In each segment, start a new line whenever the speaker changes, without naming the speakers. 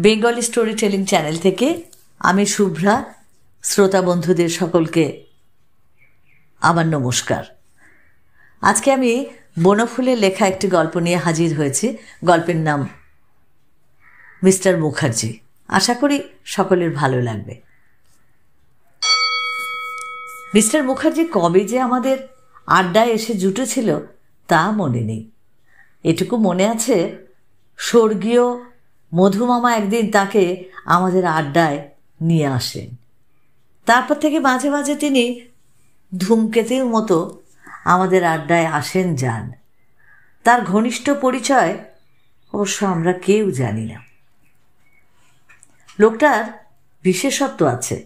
Bengali story telling channel থেকে আমি শুভ্রা শ্রোতা বন্ধুদের সকলকে আমার নমস্কার। আজকে আমি বনফুলের লেখা একটি গল্প নিয়ে হাজির হয়েছি। গল্পের নাম মিস্টার মুখার্জি। আশা করি সকলের ভালো লাগবে। মিস্টার মুখার্জি কবে যে আমাদের আড্ডায় এসে জুটেছিল তা মনে নেই। এটুকু মনে আছে, স্বর্গীয় মধুমামা একদিন তাকে আমাদের আড্ডায় নিয়ে আসেন। তারপর থেকে মাঝে মাঝে তিনি ধূমকেতুর মতো আমাদের আড্ডায় আসেন যান। তার ঘনিষ্ঠ পরিচয় অবশ্য আমরা কেউ জানি না। লোকটার বিশেষত্ব আছে।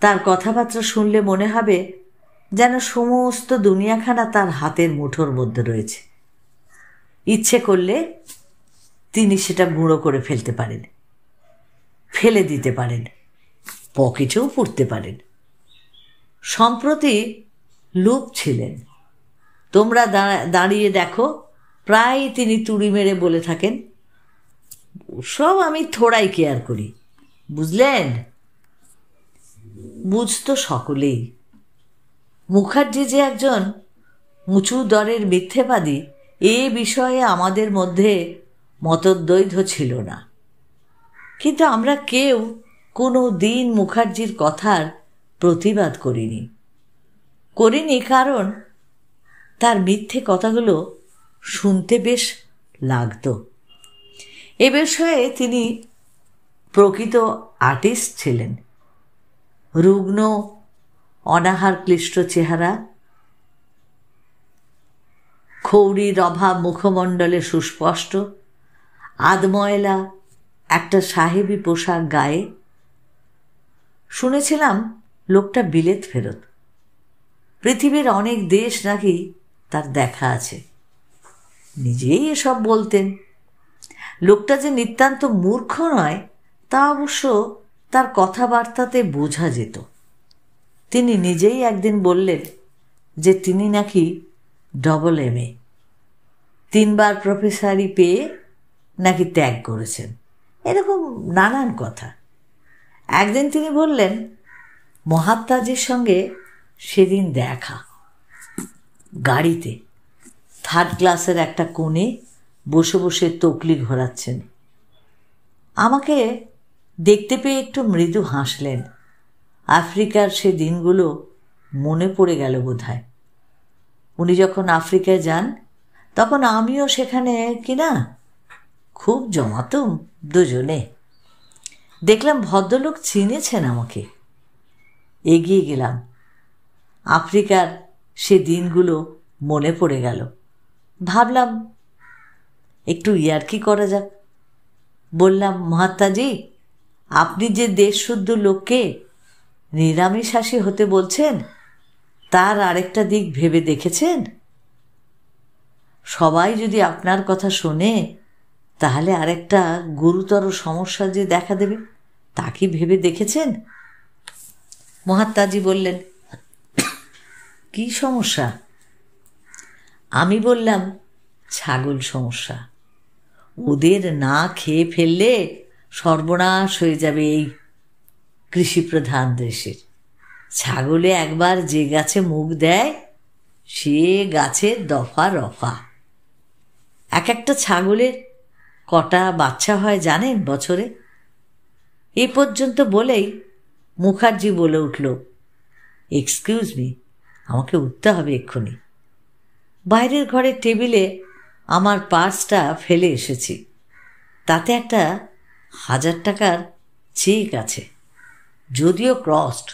তার কথাবার্তা শুনলে মনে হবে যেন সমস্ত দুনিয়াখানা তার হাতের মুঠোর মধ্যে রয়েছে। ইচ্ছে করলে তিনি সেটা গুঁড়ো করে ফেলতে পারেন, ফেলে দিতে পারেন, পকেটেও পুড়তে পারেন। সম্প্রতি লুপ ছিলেন। তোমরা দাঁড়িয়ে দেখো, প্রায় তিনি তুড়ি মেরে বলে থাকেন, সব আমি থোড়াই কেয়ার করি, বুঝলেন? বুঝতো সকলেই। মুখার্জি যে একজন উঁচু দরের মিথ্যেবাদী এ বিষয়ে আমাদের মধ্যে মতদ্বৈধ ছিল না। কিন্তু আমরা কেউ কোনো দিন মুখার্জির কথার প্রতিবাদ করিনি, কারণ তার মিথ্যে কথাগুলো শুনতে বেশ লাগত। এ বিষয়ে তিনি প্রকৃত আর্টিস্ট ছিলেন। রুগ্ন অনাহার ক্লিষ্ট চেহারা, খৌরির অভাব মুখমণ্ডলে সুস্পষ্ট, আধময়লা একটা সাহেবী পোশাক গায়ে। শুনেছিলাম লোকটা বিলেত ফেরত। পৃথিবীর অনেক দেশ নাকি তার দেখা আছে। নিজেই এসব বলতেন। লোকটা যে নিতান্ত মূর্খ নয় তা অবশ্য তার কথাবার্তাতে বোঝা যেত। তিনি নিজেই একদিন বললেন যে তিনি নাকি AA, 3 বার প্রফেসরি পেয়ে নাকি ত্যাগ করেছেন। এরকম নানান কথা। একদিন তিনি বললেন, মহাত্মাজির সঙ্গে সেদিন দেখা, গাড়িতে 3rd ক্লাসের একটা কোণে বসে বসে তকলি ঘোরাচ্ছেন। আমাকে দেখতে পেয়ে একটু মৃদু হাসলেন। আফ্রিকার সে দিনগুলো মনে পড়ে গেল বোধহয়। উনি যখন আফ্রিকায় যান তখন আমিও সেখানে কিনা খুব জমাতুম দুজনে। দেখলাম ভদ্রলোক চিনেছেন আমাকে। এগিয়ে গেলাম। আফ্রিকার সে দিনগুলো মনে পড়ে গেল। ভাবলাম একটু ইয়ার্কি করা যাক। বললাম, মহাত্মাজি, আপনি যে দেশশুদ্ধ লোককে নিরামিষাশী হতে বলছেন তার আরেকটা দিক ভেবে দেখেছেন? সবাই যদি আপনার কথা শোনে তাহলে আরেকটা গুরুতর সমস্যা যে দেখা দেবে তা কি ভেবে দেখেছেন? মহাত্মাজি বললেন, কি সমস্যা? আমি বললাম, ছাগল সমস্যা। ওদের না খেয়ে ফেললে সর্বনাশ হয়ে যাবে এই কৃষিপ্রধান দেশের। ছাগলে একবার যে গাছে মুখ দেয় সে গাছে দফা রফা। একটা ছাগলের কটা বাচ্চা হয় জানেন বছরে? এ পর্যন্ত বলেই মুখার্জি বলে উঠল, এক্সকিউজ মি, আমাকে উঠতে হবে এক্ষুনি। বাইরের ঘরের টেবিলে আমার পার্সটা ফেলে এসেছি। তাতে একটা 1000 টাকার চেক আছে, যদিও ক্রসড।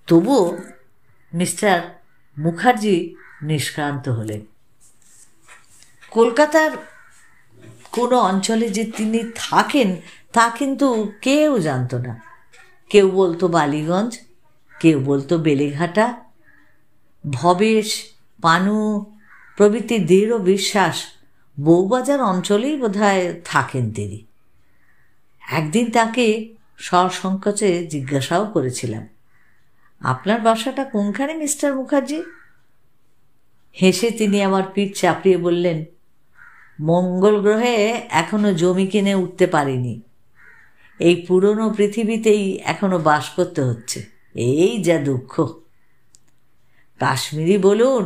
তবুও মিস্টার মুখার্জি নিষ্ক্রান্ত হলেন। কলকাতার কোনো অঞ্চলে যে তিনি থাকেন তা কিন্তু কেউ জানত না। কেউ বলতো বালিগঞ্জ, কেউ বলতো বেলেঘাটা। ভবেশ, পানু প্রভৃতি দৃঢ় বিশ্বাস বউবাজার অঞ্চলেই বোধহয় থাকেন তিনি। একদিন তাকে সসংকোচে জিজ্ঞাসাও করেছিলাম, আপনার বাসাটা কোনখানে মিস্টার মুখার্জি? হেসে তিনি আমার পিঠ চাপড়িয়ে বললেন, মঙ্গল গ্রহে এখনো জমি কিনে উঠতে পারিনি। এই পুরনো পৃথিবীতেই এখনো বাস করতে হচ্ছে। এই যা দুঃখ। কাশ্মীরি বলুন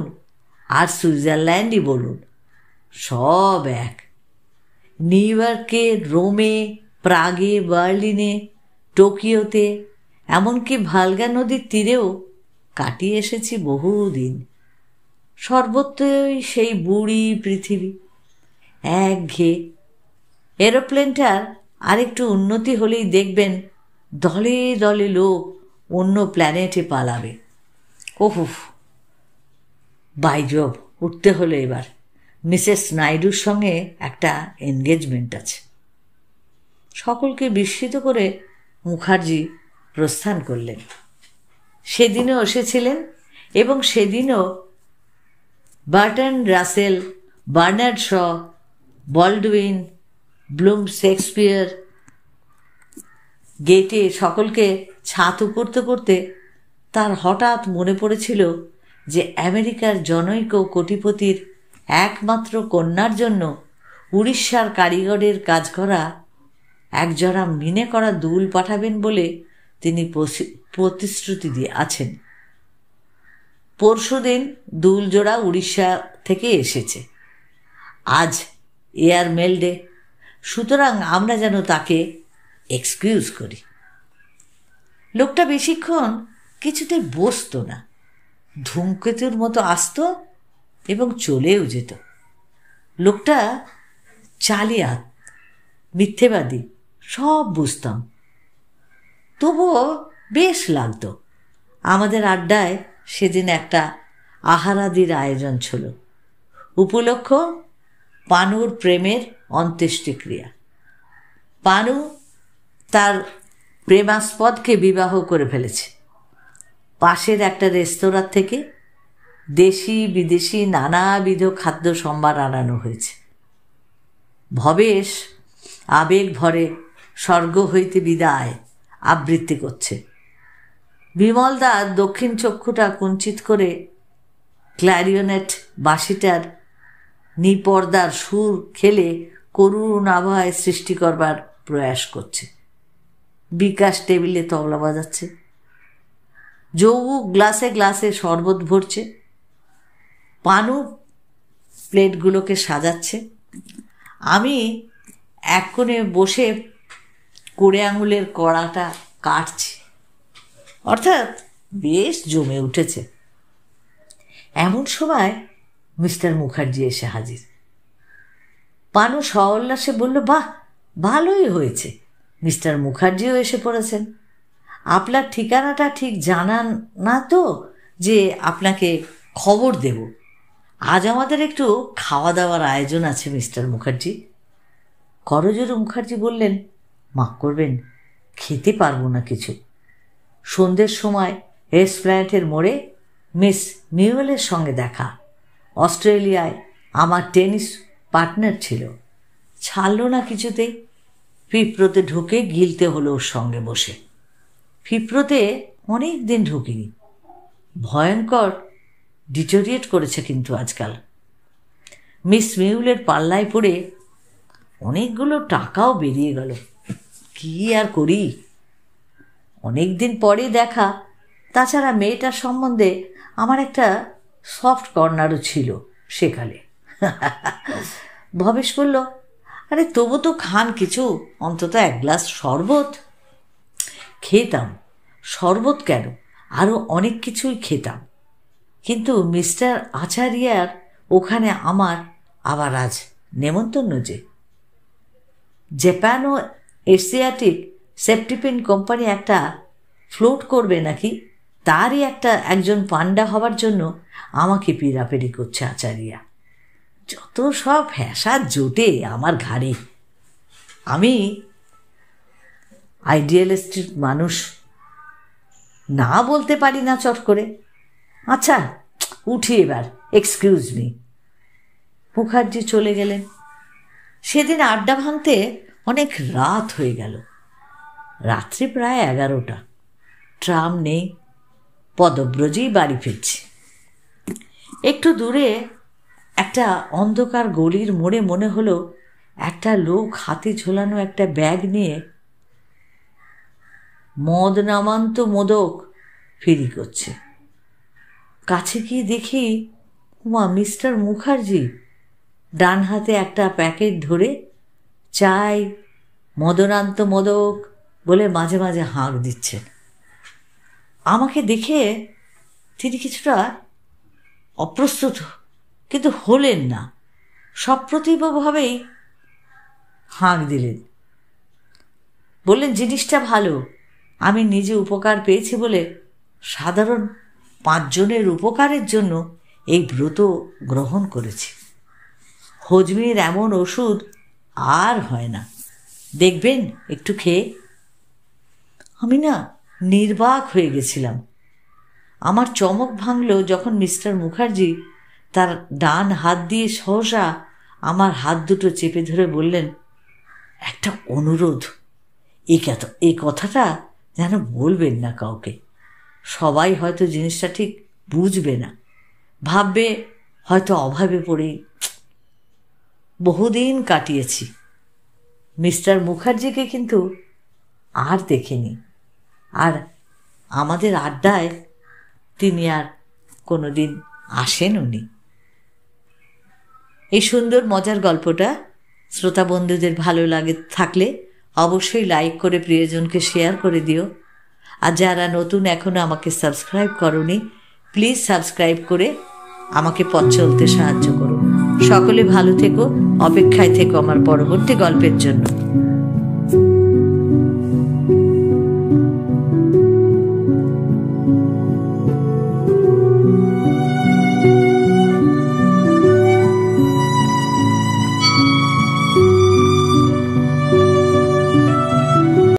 আর সুইজারল্যান্ডই বলুন, সব এক। নিউ ইয়র্কে, রোমে, প্রাগে, বার্লিনে, টোকিওতে, এমনকি ভালগা নদীর তীরেও কাটিয়ে এসেছি বহুদিন। সর্বত্রই সেই বুড়ি পৃথিবী, একঘেয়ে। এরোপ্লেনটার আরেকটু উন্নতি হলেই দেখবেন দলে দলে লোক অন্য প্ল্যানেটে পালাবে। ওহ, বাইজব, উঠতে হলো এবার। মিসেস নাইডুর সঙ্গে একটা এনগেজমেন্ট আছে। সকলকে বিস্মিত করে মুখার্জি প্রস্থান করলেন। সেদিনও এসেছিলেন এবং সেদিনও Bertrand Russell, Bernard Shaw, Baldwin, Bloom, Shakespeare Goethe সকলকে ছাতু করতে করতে তার হঠাৎ মনে পড়েছিল যে আমেরিকার জনৈক কোটিপতির একমাত্র কন্যার জন্য উড়িষ্যার কারিগরের কাজ করা একজোড়া মিনে করা দুল পাঠাবেন বলে তিনি প্রতিশ্রুতি দিয়ে আছেন। পরশুদিন দুল জোড়া উড়িষ্যা থেকে এসেছে। আজ এয়ার মেল ডে, সুতরাং আমরা যেন তাকে এক্সকিউজ করি। লোকটা বেশিক্ষণ কিছুতেই বসতো না, ধূমকেতুর মতো আসতো এবং চলেও যেত। লোকটা চালিয়াত, মিথ্যেবাদী, সব বুঝতাম, তবুও বেশ লাগতো। আমাদের আড্ডায় সেদিন একটা আহারাদির আয়োজন ছিল। উপলক্ষ পানুর প্রেমের অন্ত্যেষ্টিক্রিয়া। পানু তার প্রেমাস্পদকে বিবাহ করে ফেলেছে। পাশের একটা রেস্তোরাঁ থেকে দেশি বিদেশি নানাবিধ খাদ্য সম্ভার আনানো হয়েছে। ভবেশ আবেগ ভরে স্বর্গ হইতে বিদায় আবৃত্তি করছে। বিমলদা দক্ষিণ চক্ষুটা কুঞ্চিত করে ক্ল্যারিনেট বাঁশিটার নিপর্দার সুর খেলে করুণ আবহাওয়া সৃষ্টি করবার প্রয়াস করছে। বিকাশ টেবিলে তবলা বাজাচ্ছে। যৌবু গ্লাসে গ্লাসে শরবত ভরছে। পানু প্লেটগুলোকে সাজাচ্ছে। আমি এক কোণে বসে কোড়ে আঙুলের কড়াটা কাটছি। অর্থাৎ বেশ জমে উঠেছে। এমন সময় মিস্টার মুখার্জি এসে হাজির। পানু সউল্লাসে বলল, বাহ, ভালোই হয়েছে, মিস্টার মুখার্জিও এসে পড়েছেন। আপনার ঠিকানাটা ঠিক জানান না তো যে আপনাকে খবর দেব। আজ আমাদের একটু খাওয়া দাওয়ার আয়োজন আছে মিস্টার মুখার্জি। করজোড়ে মুখার্জি বললেন, মাফ করবেন, খেতে পারবো না কিছু। সন্ধ্যের সময় এসপ্ল্যানেডের মোড়ে মিস মিউয়েলের সঙ্গে দেখা। অস্ট্রেলিয়ায় আমার টেনিস পার্টনার ছিল, ছাড়ল না কিছুতেই। ফিপ্রোতে ঢুকে গিলতে হলো ওর সঙ্গে বসে। ফিপ্রোতে অনেক দিন ঢুকিনি। ভয়ঙ্কর ডিটোরিয়েট করেছে কিন্তু আজকাল। মিস মিউলের পাল্লায় পড়ে অনেকগুলো টাকাও বেরিয়ে গেল। কি আর করি, অনেক দিন পরে দেখা। তাছাড়া মেয়েটার সম্বন্ধে আমার একটা সফট কর্নারও ছিল সেকালে। ভবেশ বলল, আরে তবু তো খান কিছু, অন্তত এক গ্লাস শরবত। খেতাম, শরবত কেন, আরও অনেক কিছুই খেতাম, কিন্তু মিস্টার আচারিয়ার ওখানে আমার আবার আজ নেমন্তন্ন যে। জাপান ও এশিয়াটিক সেপ্টিপিন কোম্পানি একটা ফ্লোট করবে নাকি, তারই একজন পান্ডা হবার জন্য আমাকে পিড়াপিড়ি করছে আচারিয়া। যত সব ফ্যাসাদ জোটে আমার ঘাড়ে। আমি আইডিয়ালিস্টিক মানুষ, না বলতে পারি না চট করে। আচ্ছা উঠি এবার, এক্সকিউজ মি। মুখার্জি চলে গেলেন। সেদিন আড্ডা ভাঙতে অনেক রাত হয়ে গেল। রাত্রি প্রায় 11টা। ট্রাম নেই, পদব্রজেই বাড়ি ফিরছি। একটু দূরে একটা অন্ধকার গলির মোড়ে মনে হলো একটা লোক হাতে ঝোলানো একটা ব্যাগ নিয়ে মদ নামান্ত মোদক ফিরি করছে। কাছে গিয়ে দেখি মিস্টার মুখার্জি ডান হাতে একটা প্যাকেট ধরে চাই, মদনান্ত মোদক বলে মাঝে মাঝে হাঁক দিচ্ছেন। আমাকে দেখে তিনি কিছুটা অপ্রস্তুত কিন্তু হলেন না, সপ্রতিভভাবেই হাঁক দিলেন। বললেন, জিনিসটা ভালো, আমি নিজে উপকার পেয়েছি বলে সাধারণ 5 জনের উপকারের জন্য এই ব্রত গ্রহণ করেছি। হজমির এমন ওষুধ আর হয় না, দেখবেন একটু খেয়ে। আমি না নির্বাক হয়ে গেছিলাম। আমার চমক ভাঙল যখন মিস্টার মুখার্জি তার ডান হাত দিয়ে সহসা আমার হাত দুটো চেপে ধরে বললেন, একটা অনুরোধ, এই কথাটা যেন বলবেন না কাউকে। সবাই হয়তো জিনিসটা ঠিক বুঝবে না, ভাববে হয়তো অভাবে পড়েই। বহুদিন কাটিয়েছি, মিস্টার মুখার্জিকে কিন্তু আর দেখিনি, আর আমাদের আড্ডায় তিনি আর কোনোদিন আসেন উনি। এই সুন্দর মজার গল্পটা শ্রোতা বন্ধুদের ভালো লাগে থাকলে অবশ্যই লাইক করে প্রিয়জনকে শেয়ার করে দিও। আর যারা নতুন এখনও আমাকে সাবস্ক্রাইব করোনি, প্লিজ সাবস্ক্রাইব করে আমাকে পথ চলতে সাহায্য করো। সকলে ভালো থেকো, অপেক্ষায় থেকো আমার পরবর্তী গল্পের জন্য।